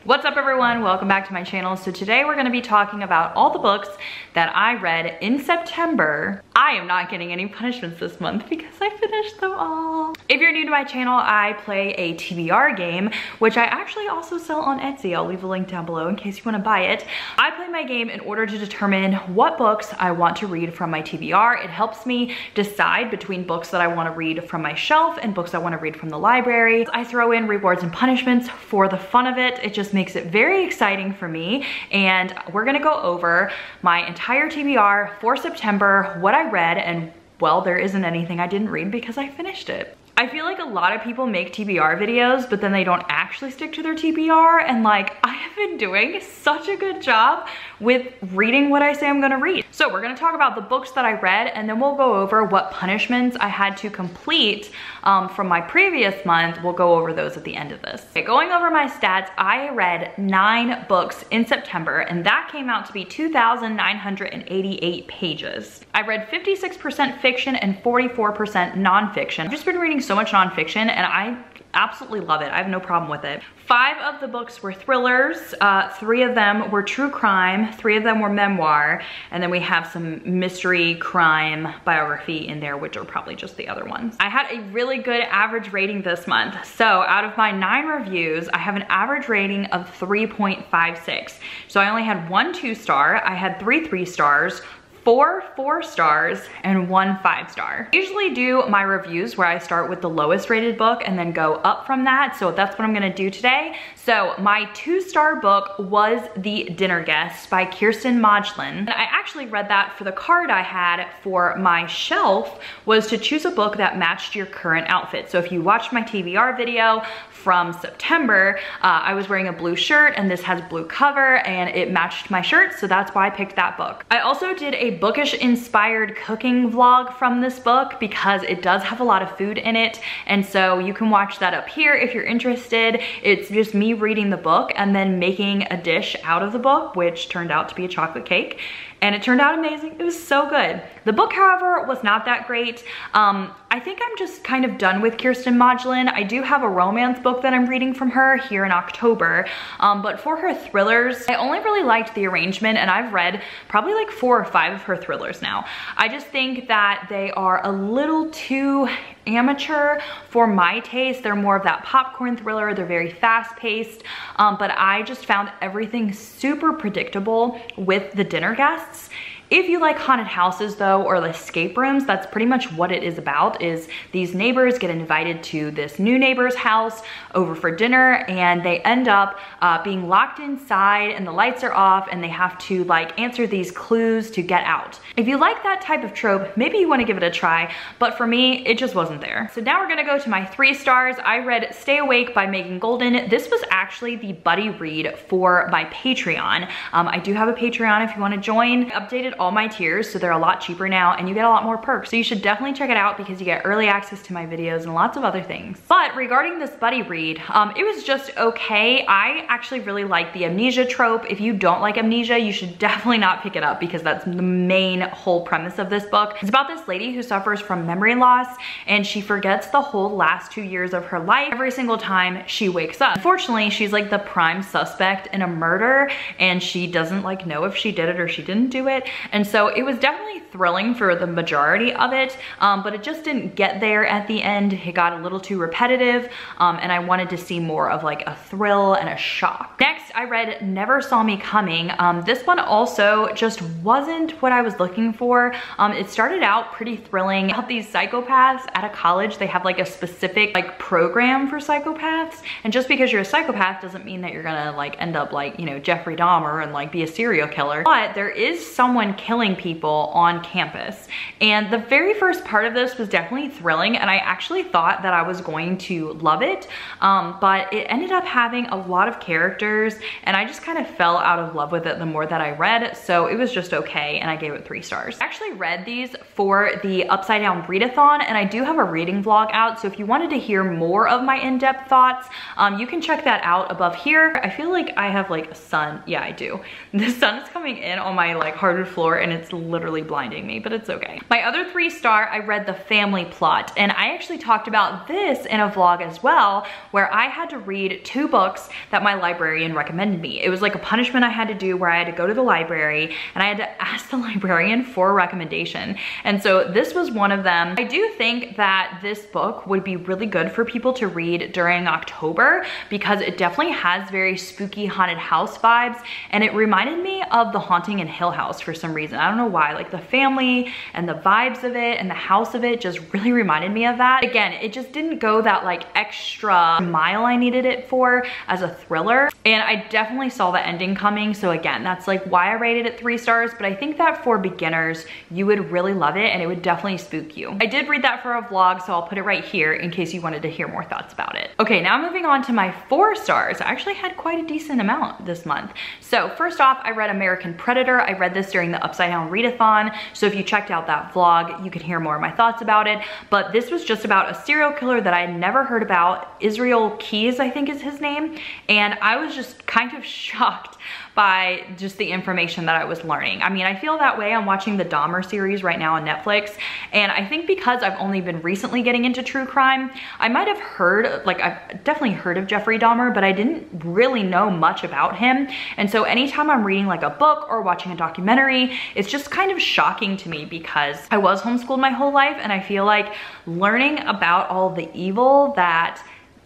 What's up everyone? Welcome back to my channel. So today we're going to be talking about all the books that I read in September. I am not getting any punishments this month because I finished them all. If you're new to my channel, I play a TBR game, which I actually also sell on Etsy. I'll leave a link down below in case you want to buy it. I play my game in order to determine what books I want to read from my TBR. It helps me decide between books that I want to read from my shelf and books I want to read from the library. I throw in rewards and punishments for the fun of it. It just makes it very exciting for me, and we're gonna go over my entire TBR for September, what I read, and well, there isn't anything I didn't read because I finished it. I feel like a lot of people make TBR videos, but then they don't actually stick to their TBR, and like, I have been doing such a good job with reading what I say I'm gonna read. So we're gonna talk about the books that I read, and then we'll go over what punishments I had to complete from my previous month. We'll go over those at the end of this. Okay, going over my stats, I read 9 books in September, and that came out to be 2,988 pages. I read 56% fiction and 44% nonfiction. I've just been reading so much nonfiction, and I absolutely love it. I have no problem with it. 5 of the books were thrillers, 3 of them were true crime, 3 of them were memoir, and then we have some mystery crime biography in there, which are probably just the other ones. I had a really good average rating this month. So out of my 9 reviews, I have an average rating of 3.56. So I only had 1 2-star, I had 3 3-stars, 4 4-stars, and 1 5-star. I usually do my reviews where I start with the lowest rated book and then go up from that, so that's what I'm gonna do today. So my 2-star book was The Dinner Guest by Kirsten Modglin. And I actually read that for the card I had for my shelf, was to choose a book that matched your current outfit. So if you watched my TBR video from September, I was wearing a blue shirt, and this has blue cover, and it matched my shirt, so that's why I picked that book. I also did a bookish inspired cooking vlog from this book because it does have a lot of food in it, and so you can watch that up here if you're interested. It's just me reading the book and then making a dish out of the book, which turned out to be a chocolate cake, and it turned out amazing. It was so good. The book, however, was not that great. I think I'm just kind of done with Kirsten Modglin. I do have a romance book that I'm reading from her here in October, but for her thrillers, I only really liked the arrangement, and I've read probably like 4 or 5 of her thrillers now. I just think that they are a little too amateur for my taste. They're more of that popcorn thriller. They're very fast paced, but I just found everything super predictable with The Dinner Guests. If you like haunted houses though, or escape rooms, that's pretty much what it is about, is these neighbors get invited to this new neighbor's house over for dinner, and they end up being locked inside, and the lights are off, and they have to like answer these clues to get out. If you like that type of trope, maybe you want to give it a try, but for me, it just wasn't there. So now we're gonna go to my 3 stars. I read Stay Awake by Megan Golden. This was actually the buddy read for my Patreon. I do have a Patreon if you want to join. I updated all my tiers, so they're a lot cheaper now, and you get a lot more perks. So you should definitely check it out because you get early access to my videos and lots of other things. But regarding this buddy read, it was just okay. I actually really like the amnesia trope. If you don't like amnesia, you should definitely not pick it up because that's the main whole premise of this book. It's about this lady who suffers from memory loss, and she forgets the whole last 2 years of her life every single time she wakes up. Unfortunately, she's like the prime suspect in a murder, and she doesn't like know if she did it or she didn't do it. And so it was definitely thrilling for the majority of it, but it just didn't get there at the end. It got a little too repetitive, and I wanted to see more of like a thrill and a shock. Next, I read Never Saw Me Coming. This one also just wasn't what I was looking for. It started out pretty thrilling about these psychopaths at a college. They have like a specific like program for psychopaths, and just because you're a psychopath doesn't mean that you're gonna like end up like, you know, Jeffrey Dahmer and like be a serial killer. But there is someone killing people on campus, and the very first part of this was definitely thrilling, and I actually thought that I was going to love it, but it ended up having a lot of characters, and I just kind of fell out of love with it the more that I read, so it was just okay, and I gave it 3 stars. I actually read these for the Upside Down Readathon, and I do have a reading vlog out, so if you wanted to hear more of my in-depth thoughts, you can check that out above here. I feel like I have like a sun. Yeah, I do. The sun is coming in on my like hardwood floor, and it's literally blinding me, but it's okay. My other 3-star, I read The Family Plot, and I actually talked about this in a vlog as well, where I had to read 2 books that my librarian recommended recommended me. It was like a punishment I had to do where I had to go to the library and I had to ask the librarian for a recommendation. And so this was one of them. I do think that this book would be really good for people to read during October because it definitely has very spooky haunted house vibes, and it reminded me of The Haunting in Hill House for some reason. I don't know why, like the family and the vibes of it and the house of it just really reminded me of that. Again, it just didn't go that like extra mile I needed it for as a thriller, and I definitely saw the ending coming. So again, that's like why I rated it 3 stars, but I think that for beginners, you would really love it and it would definitely spook you. I did read that for a vlog, so I'll put it right here in case you wanted to hear more thoughts about it. Okay, now moving on to my 4 stars. I actually had quite a decent amount this month. So first off, I read American Predator. I read this during the Upside Down Readathon, so if you checked out that vlog, you could hear more of my thoughts about it. But this was just about a serial killer that I had never heard about. Israel Keyes, I think is his name, and I was just kind of shocked by just the information that I was learning. I mean, I feel that way. I'm watching the Dahmer series right now on Netflix, and I think because I've only been recently getting into true crime, I might have heard, like I've definitely heard of Jeffrey Dahmer, but I didn't really know much about him. And so anytime I'm reading like a book or watching a documentary, it's just kind of shocking to me because I was homeschooled my whole life, and I feel like learning about all the evil that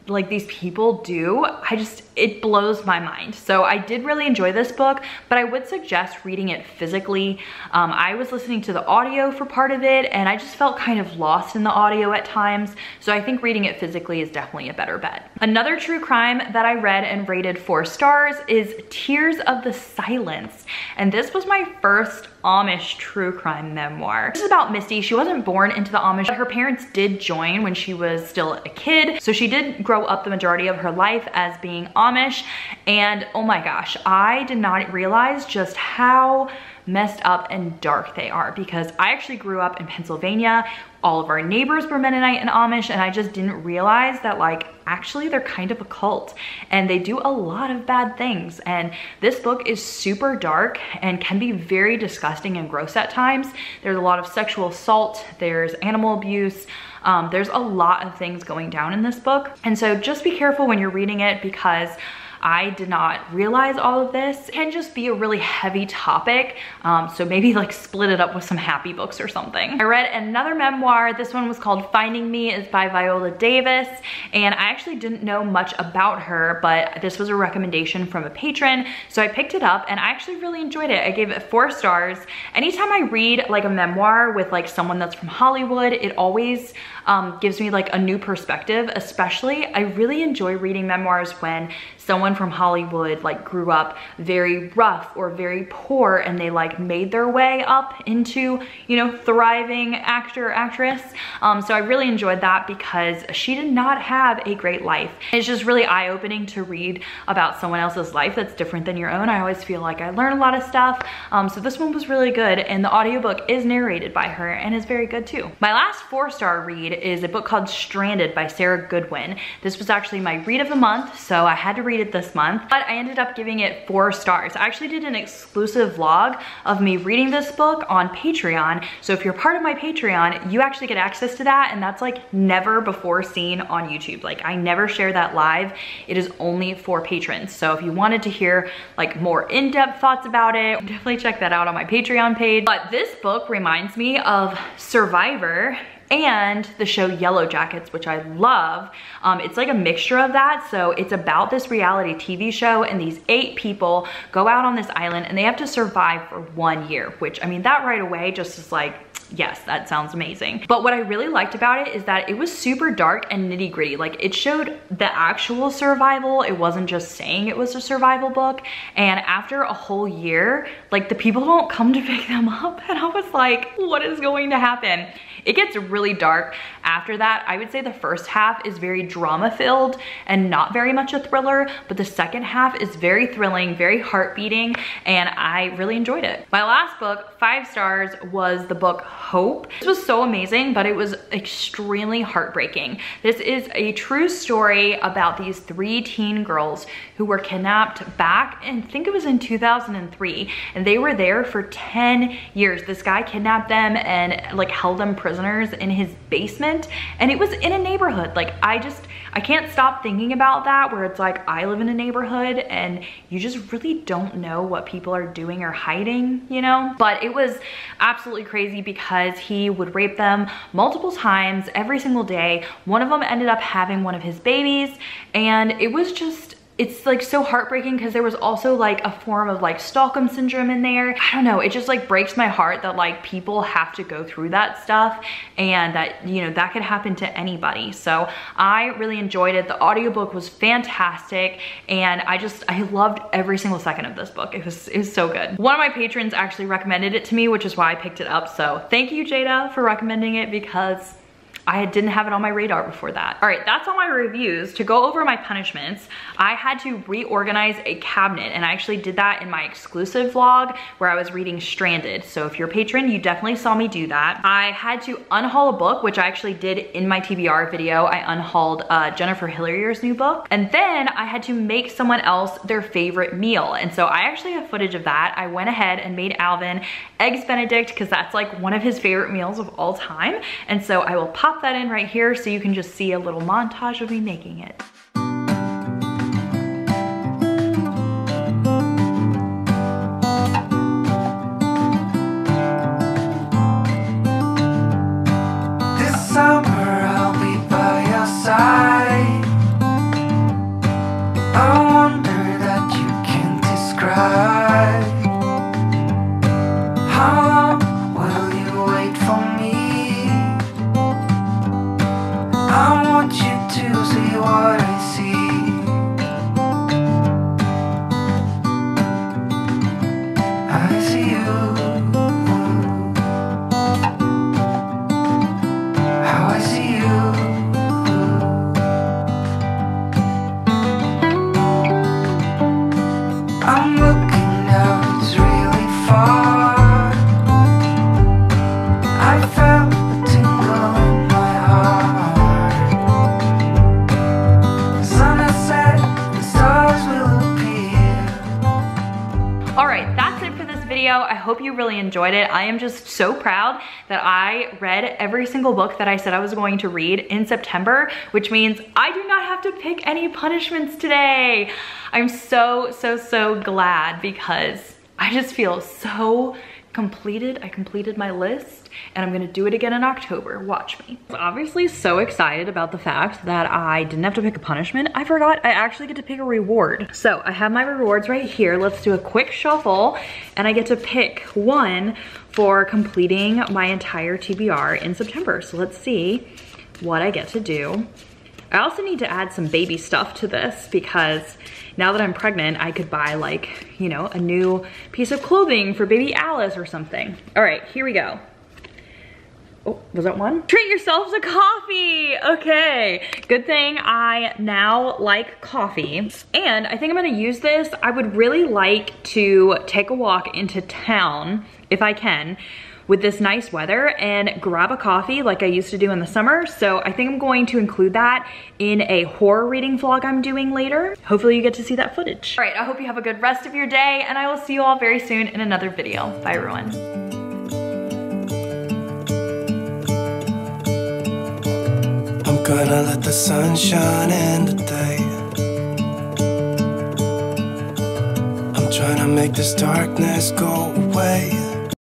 like these people do, it blows my mind. So I did really enjoy this book, but I would suggest reading it physically. I was listening to the audio for part of it, and I just felt kind of lost in the audio at times. So I think reading it physically is definitely a better bet. Another true crime that I read and rated 4 stars is Tears of the Silence. And this was my first Amish true crime memoir. This is about Misty. She wasn't born into the Amish, but her parents did join when she was still a kid. So she did grow up the majority of her life as being Amish. And oh my gosh, I did not realize just how messed up and dark they are, because I actually grew up in Pennsylvania. All of our neighbors were Mennonite and Amish, and I just didn't realize that like actually they're kind of a cult and they do a lot of bad things. And this book is super dark and can be very disgusting and gross at times. There's a lot of sexual assault, there's animal abuse, there's a lot of things going down in this book. And so just be careful when you're reading it, because I did not realize all of this. It can just be a really heavy topic, so maybe like split it up with some happy books or something. I read another memoir. This one was called Finding Me. It's by Viola Davis, and I actually didn't know much about her, but this was a recommendation from a patron, so I picked it up and I actually really enjoyed it. I gave it 4 stars. Anytime I read like a memoir with like someone that's from Hollywood, it always gives me like a new perspective. Especially, I really enjoy reading memoirs when someone from Hollywood like grew up very rough or very poor, and they like made their way up into, you know, thriving actor, actress. So I really enjoyed that because she did not have a great life. It's just really eye-opening to read about someone else's life that's different than your own. I always feel like I learn a lot of stuff. So this one was really good, and the audiobook is narrated by her and is very good too. My last 4-star read is a book called Stranded by Sarah Goodwin. This was actually my read of the month, so I had to read it this month, but I ended up giving it 4 stars. I actually did an exclusive vlog of me reading this book on Patreon. So if you're part of my Patreon, you actually get access to that, and that's like never before seen on YouTube. Like I never share that live. It is only for patrons. So if you wanted to hear like more in-depth thoughts about it, definitely check that out on my Patreon page. But this book reminds me of Survivor and the show Yellow Jackets, which I love. It's like a mixture of that. So it's about this reality TV show, and these 8 people go out on this island and they have to survive for 1 year, which I mean, that right away just is like, yes, that sounds amazing. But what I really liked about it is that it was super dark and nitty gritty. Like it showed the actual survival. It wasn't just saying it was a survival book. And after a whole year, like the people don't come to pick them up. And I was like, what is going to happen? It gets really dark after that. I would say the first half is very drama filled and not very much a thriller, but the second half is very thrilling, very heart beating, and I really enjoyed it. My last book, 5 stars, was the book hope. This was so amazing, but it was extremely heartbreaking. This is a true story about these 3 teen girls who were kidnapped back, and I think it was in 2003, and they were there for 10 years. This guy kidnapped them and like held them prisoners in his basement, and it was in a neighborhood. Like I can't stop thinking about that, where it's like I live in a neighborhood and you just really don't know what people are doing or hiding, you know? But it was absolutely crazy because he would rape them multiple times every single day. One of them ended up having one of his babies, and it was just, it's like so heartbreaking because there was also like a form of like Stockholm syndrome in there. I don't know, it just like breaks my heart that like people have to go through that stuff, and that, you know, that could happen to anybody. So I really enjoyed it. The audiobook was fantastic, and I loved every single second of this book. It was so good. One of my patrons actually recommended it to me, which is why I picked it up. So thank you, Jada, for recommending it, because I didn't have it on my radar before that. All right, that's all my reviews. To go over my punishments, I had to reorganize a cabinet, and I actually did that in my exclusive vlog where I was reading Stranded. So if you're a patron, you definitely saw me do that. I had to unhaul a book, which I actually did in my TBR video. I unhauled Jennifer Hillier's new book. And then I had to make someone else their favorite meal. And so I actually have footage of that. I went ahead and made Alvin Eggs Benedict, because that's like one of his favorite meals of all time. And so I will pop that in right here so you can just see a little montage of me making it. This summer I'll be by your side. I wonder that you can describe. How long will you wait for me? I want you to see what I see. I see you. How I see you. I'm looking out, it's really far. I felt a tingle in my heart. I hope you really enjoyed it. I am just so proud that I read every single book that I said I was going to read in September, which means I do not have to pick any punishments today. I'm so glad, because I just feel so completed. I completed my list, and I'm gonna do it again in October. Watch me. I was obviously so excited about the fact that I didn't have to pick a punishment. I forgot I actually get to pick a reward. So I have my rewards right here. Let's do a quick shuffle, and I get to pick one for completing my entire TBR in September. So let's see what I get to do. I also need to add some baby stuff to this, because now that I'm pregnant, I could buy, like, you know, a new piece of clothing for baby Alice or something. All right, here we go. Oh, was that one? Treat yourself to coffee. Okay, good thing I now like coffee. And I think I'm gonna use this. I would really like to take a walk into town, if I can, with this nice weather, and grab a coffee like I used to do in the summer. So I think I'm going to include that in a horror reading vlog I'm doing later. Hopefully you get to see that footage. All right, I hope you have a good rest of your day, and I will see you all very soon in another video. Bye, everyone. I'm gonna let the sun shine in today. I'm trying to make this darkness go away.